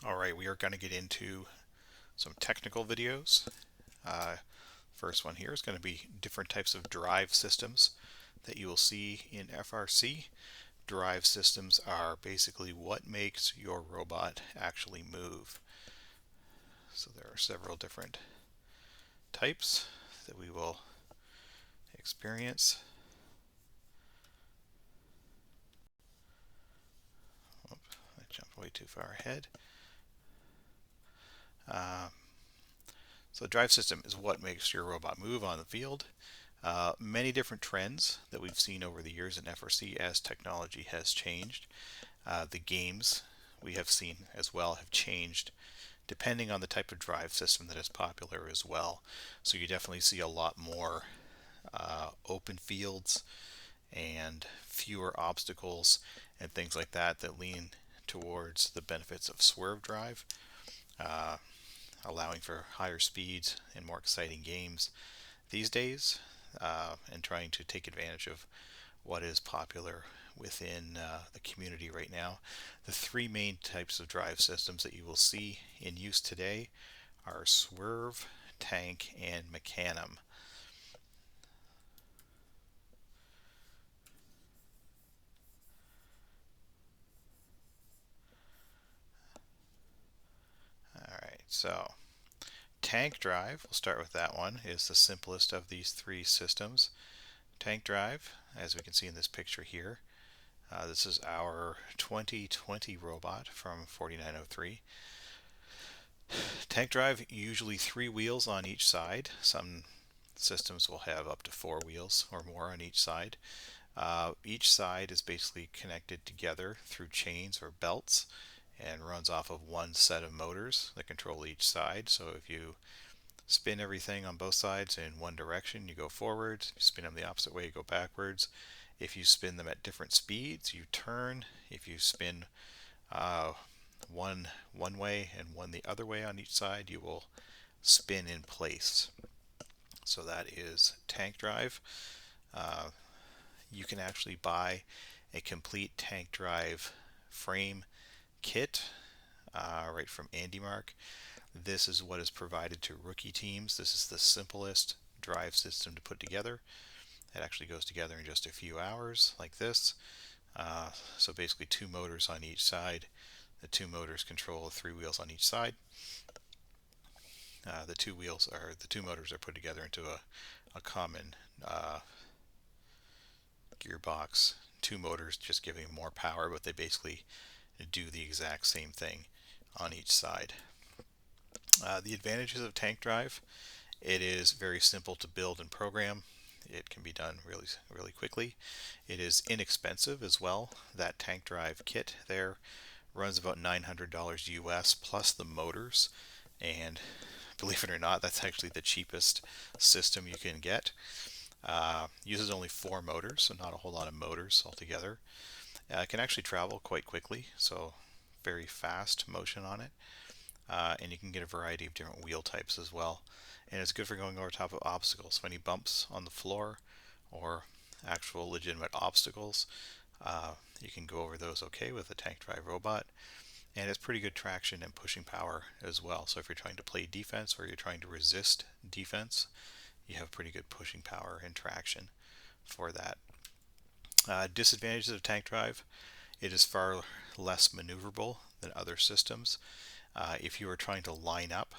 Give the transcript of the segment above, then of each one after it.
Alright, we are going to get into some technical videos. First one here is going to be different types of drive systems that you will see in FRC. Drive systems are basically what makes your robot actually move. So there are several different types that we will experience. Oop, I jumped way too far ahead. So the drive system is what makes your robot move on the field. Many different trends that we've seen over the years in FRC as technology has changed. The games we have seen as well have changed depending on the type of drive system that is popular as well. So you definitely see a lot more open fields and fewer obstacles and things like that that lean towards the benefits of swerve drive, uh, allowing for higher speeds and more exciting games these days, and trying to take advantage of what is popular within the community right now. The three main types of drive systems that you will see in use today are swerve, tank, and mecanum. Alright, so tank drive, we'll start with that one, is the simplest of these three systems. Tank drive, as we can see in this picture here, this is our 2020 robot from 4903. Tank drive, usually 3 wheels on each side. Some systems will have up to 4 wheels or more on each side. Each side is basically connected together through chains or belts and runs off of one set of motors that control each side. So if you spin everything on both sides in one direction, you go forwards. If you spin them the opposite way, you go backwards. If you spin them at different speeds, you turn. If you spin one way and one the other way on each side, you will spin in place. So that is tank drive. You can actually buy a complete tank drive frame kit right from AndyMark. This is what is provided to rookie teams. This is the simplest drive system to put together. It actually goes together in just a few hours like this. So basically 2 motors on each side. The 2 motors control 3 wheels on each side. The 2 motors are put together into a common gearbox. 2 motors just giving more power, but they basically do the exact same thing on each side. The advantages of tank drive: it is very simple to build and program. It can be done really quickly. It is inexpensive as well. That tank drive kit there runs about $900 US plus the motors, and believe it or not, that's actually the cheapest system you can get. Uses only 4 motors, so not a whole lot of motors altogether. It can actually travel quite quickly, so very fast motion on it. And you can get a variety of different wheel types as well. And it's good for going over top of obstacles. So any bumps on the floor or actual legitimate obstacles, you can go over those okay with a tank drive robot. And it's pretty good traction and pushing power as well. So if you're trying to play defense or you're trying to resist defense, you have pretty good pushing power and traction for that. Disadvantages of tank drive: it is far less maneuverable than other systems. If you are trying to line up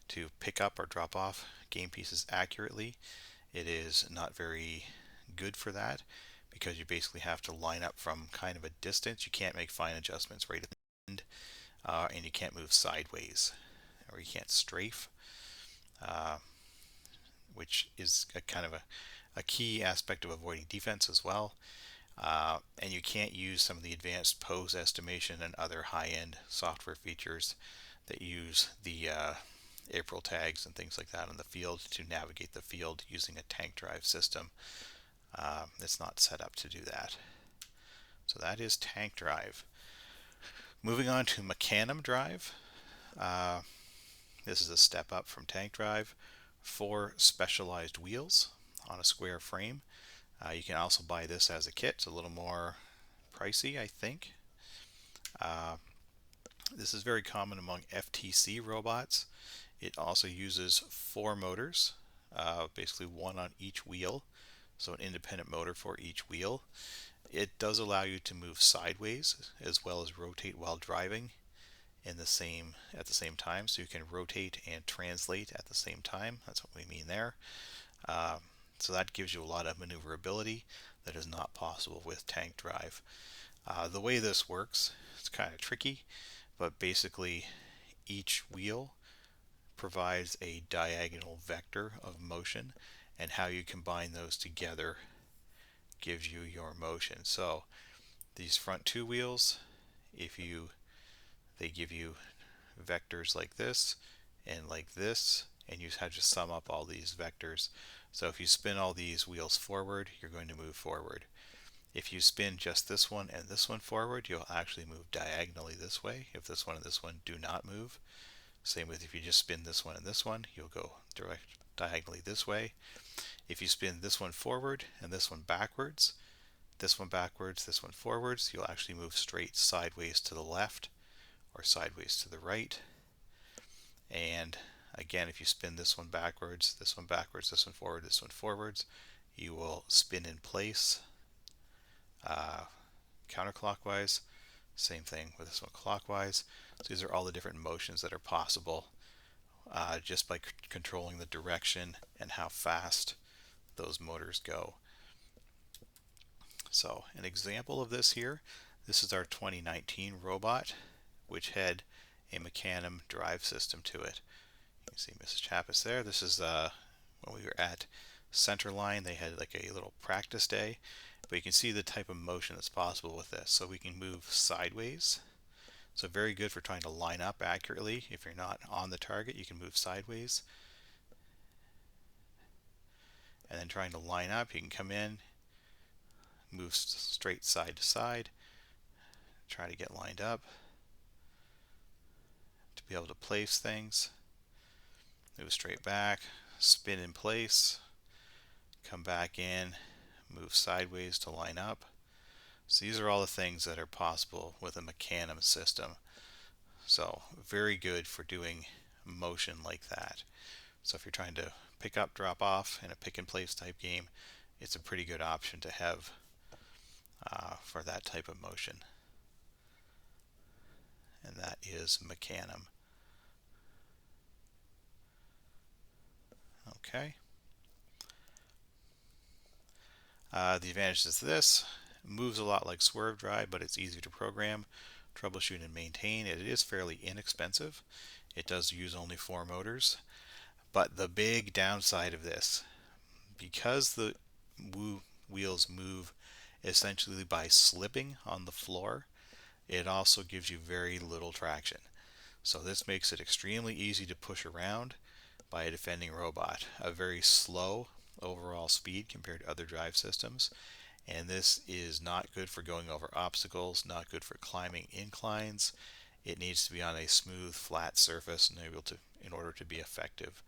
to pick up or drop off game pieces accurately, it is not very good for that, because you basically have to line up from kind of a distance. You can't make fine adjustments right at the end, and you can't move sideways, or you can't strafe, which is a kind of a key aspect of avoiding defense as well. And you can't use some of the advanced pose estimation and other high-end software features that use the April tags and things like that on the field to navigate the field using a tank drive system. It's not set up to do that. So that is tank drive. Moving on to mecanum drive. This is a step up from tank drive. 4 specialized wheels on a square frame. You can also buy this as a kit. It's a little more pricey, I think. This is very common among FTC robots. It also uses 4 motors, basically one on each wheel, so an independent motor for each wheel. It does allow you to move sideways as well as rotate while driving at the same time, so you can rotate and translate at the same time. That's what we mean there. Uh, so that gives you a lot of maneuverability that is not possible with tank drive. The way this works, it's kind of tricky, but basically each wheel provides a diagonal vector of motion, and how you combine those together gives you your motion. So these front 2 wheels, if you they give you vectors like this and like this, and you have to sum up all these vectors. So if you spin all these wheels forward, you're going to move forward. If you spin just this one and this one forward, you'll actually move diagonally this way if this one and this one do not move. Same with if you just spin this one and this one, you'll go diagonally this way. If you spin this one forward and this one backwards, this one backwards, this one forwards, you'll actually move straight sideways to the left or sideways to the right. And again, if you spin this one backwards, this one backwards, this one forward, this one forwards, you will spin in place counterclockwise. Same thing with this one clockwise. So these are all the different motions that are possible just by controlling the direction and how fast those motors go. So an example of this here, this is our 2019 robot, which had a mecanum drive system to it. You can see Mrs. Chappis there. This is when we were at Centerline. They had like a little practice day, but you can see the type of motion that's possible with this. So we can move sideways. So very good for trying to line up accurately. If you're not on the target, you can move sideways. And then trying to line up, you can come in, move straight side to side, try to get lined up to be able to place things. Move straight back, spin in place, come back in, move sideways to line up. So these are all the things that are possible with a mecanum system. So very good for doing motion like that. So if you're trying to pick up, drop off in a pick and place type game, it's a pretty good option to have for that type of motion. And that is mecanum. Okay. The advantages of this, moves a lot like swerve drive, but it's easy to program, troubleshoot, and maintain. It is fairly inexpensive. It does use only 4 motors. But the big downside of this, because the wheels move essentially by slipping on the floor, it also gives you very little traction. So this makes it extremely easy to push around by a defending robot. A very slow overall speed compared to other drive systems. And this is not good for going over obstacles, not good for climbing inclines. It needs to be on a smooth, flat surface in order to be effective.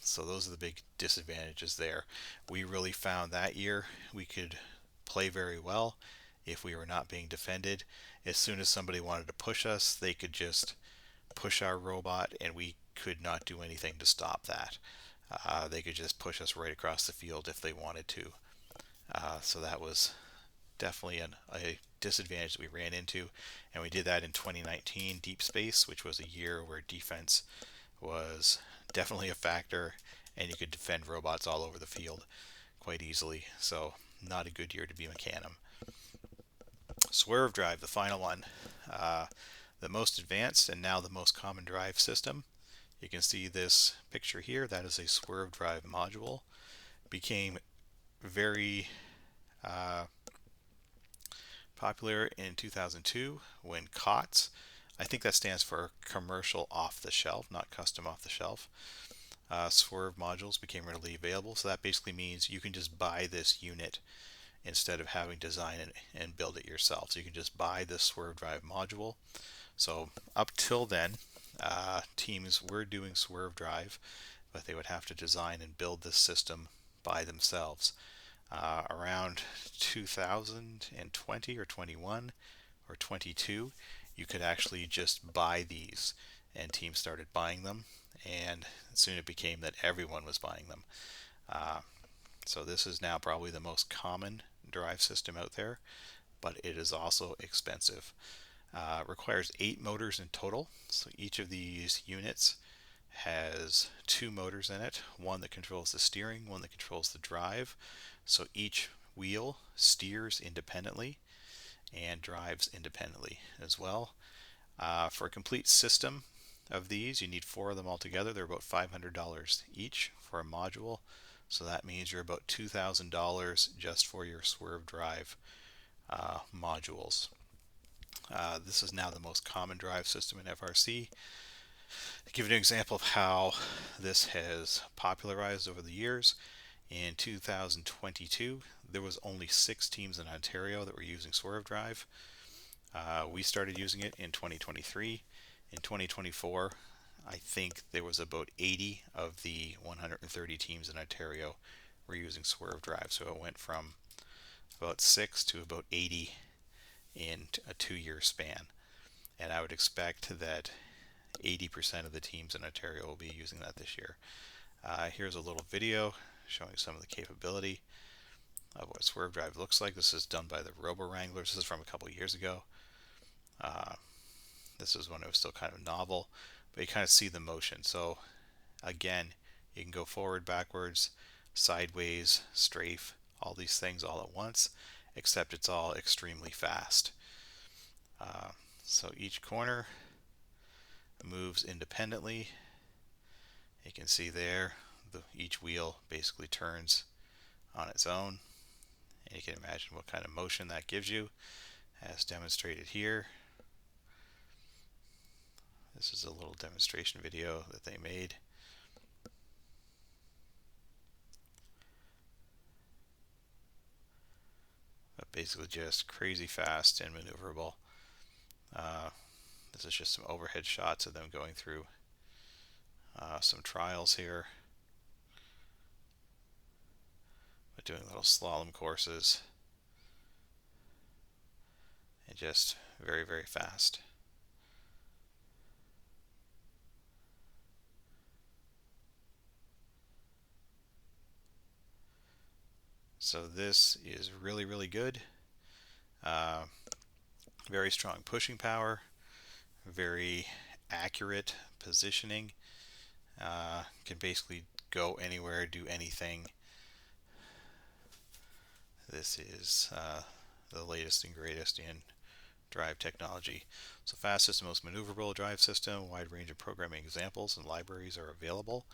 So those are the big disadvantages there. We really found that year we could play very well if we were not being defended. As soon as somebody wanted to push us, they could just push our robot and we could not do anything to stop that. They could just push us right across the field if they wanted to. So that was definitely a disadvantage that we ran into, and we did that in 2019 Deep Space, which was a year where defense was definitely a factor and you could defend robots all over the field quite easily. So not a good year to be mecanum. Swerve drive, the final one, the most advanced and now the most common drive system. You can see this picture here. That is a swerve drive module. Became very popular in 2002 when COTS, I think that stands for commercial off the shelf, not custom off the shelf, swerve modules became readily available. So that basically means you can just buy this unit instead of having to design it and build it yourself. So you can just buy this swerve drive module. So up till then, teams were doing swerve drive, but they would have to design and build this system by themselves. Around 2020 or 21 or 22, you could actually just buy these, and teams started buying them, and soon it became that everyone was buying them. Uh, so this is now probably the most common drive system out there, but it is also expensive. Requires 8 motors in total, so each of these units has 2 motors in it, one that controls the steering, one that controls the drive. So each wheel steers independently and drives independently as well. For a complete system of these, you need 4 of them altogether. They're about $500 each for a module. So that means you're about $2,000 just for your swerve drive modules. This is now the most common drive system in FRC. To give you an example of how this has popularized over the years, in 2022 there was only 6 teams in Ontario that were using swerve drive. We started using it in 2023. In 2024, I think there was about 80 of the 130 teams in Ontario were using swerve drive. So it went from about 6 to about 80 in a 2-year span. And I would expect that 80% of the teams in Ontario will be using that this year. Here's a little video showing some of the capability of what swerve drive looks like. This is done by the Robo Wranglers. This is from a couple years ago. This is when it was still kind of novel, but you kind of see the motion. So again, you can go forward, backwards, sideways, strafe, all these things all at once, except it's all extremely fast. So each corner moves independently. You can see there, each wheel basically turns on its own. And you can imagine what kind of motion that gives you, as demonstrated here. This is a little demonstration video that they made. But basically just crazy fast and maneuverable. This is just some overhead shots of them going through some trials here. But doing little slalom courses. And just very, very fast. So this is really, really good. Very strong pushing power, very accurate positioning. Can basically go anywhere, do anything. This is the latest and greatest in drive technology. So fastest and most maneuverable drive system, a wide range of programming examples and libraries are available.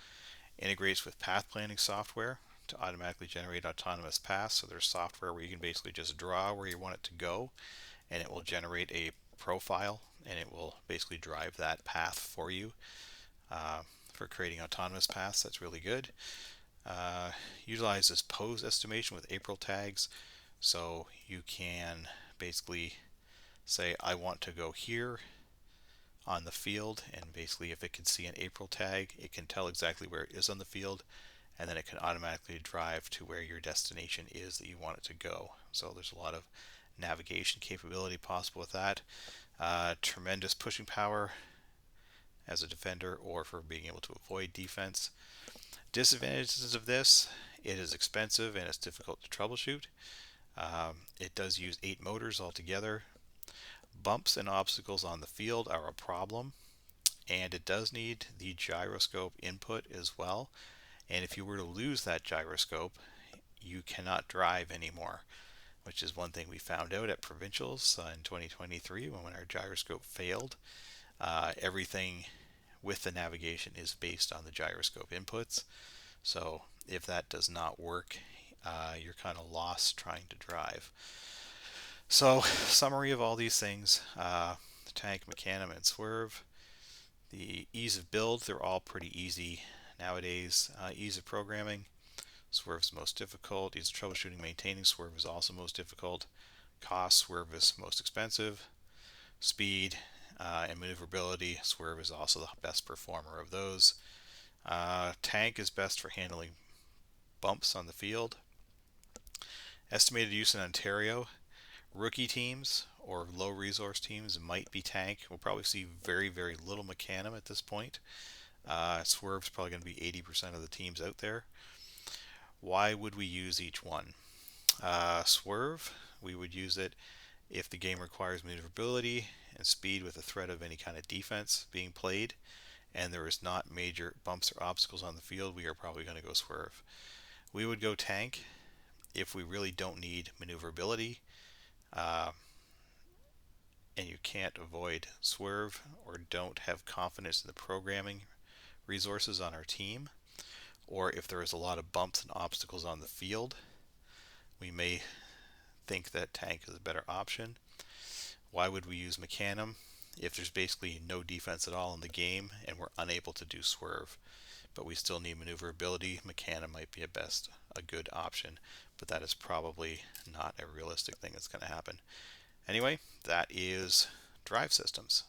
Integrates with path planning software to automatically generate autonomous paths. So there's software where you can basically just draw where you want it to go, and it will generate a profile, and it will basically drive that path for you. For creating autonomous paths, that's really good. Utilizes pose estimation with April tags, so you can basically say I want to go here on the field, and basically if it can see an April tag, it can tell exactly where it is on the field, and then it can automatically drive to where your destination is that you want it to go. So there's a lot of navigation capability possible with that. Tremendous pushing power as a defender or for being able to avoid defense. Disadvantages of this: it is expensive and it's difficult to troubleshoot. It does use 8 motors altogether. Bumps and obstacles on the field are a problem, and it does need the gyroscope input as well. And if you were to lose that gyroscope, you cannot drive anymore, which is one thing we found out at provincials in 2023 when our gyroscope failed. Everything with the navigation is based on the gyroscope inputs. So if that does not work, you're kind of lost trying to drive. So summary of all these things: the tank, mecanum, and swerve. The ease of build, they're all pretty easy nowadays. Ease of programming, swerve is most difficult. Ease of troubleshooting, maintaining, swerve is also most difficult. Cost, swerve is most expensive. Speed and maneuverability, swerve is also the best performer of those. Tank is best for handling bumps on the field. Estimated use in Ontario: rookie teams or low resource teams might be tank. We'll probably see very, very little mecanum at this point. Swerve's probably going to be 80% of the teams out there. Why would we use each one? Swerve, we would use it if the game requires maneuverability and speed with a threat of any kind of defense being played, and there is not major bumps or obstacles on the field. We are probably going to go Swerve. We would go tank if we really don't need maneuverability, uh, and you can't avoid Swerve or don't have confidence in the programming resources on our team, or if there is a lot of bumps and obstacles on the field, we may think that tank is a better option. Why would we use mecanum? If there's basically no defense at all in the game and we're unable to do Swerve, but we still need maneuverability, mecanum might be a good option, but that is probably not a realistic thing that's going to happen. Anyway, that is drive systems.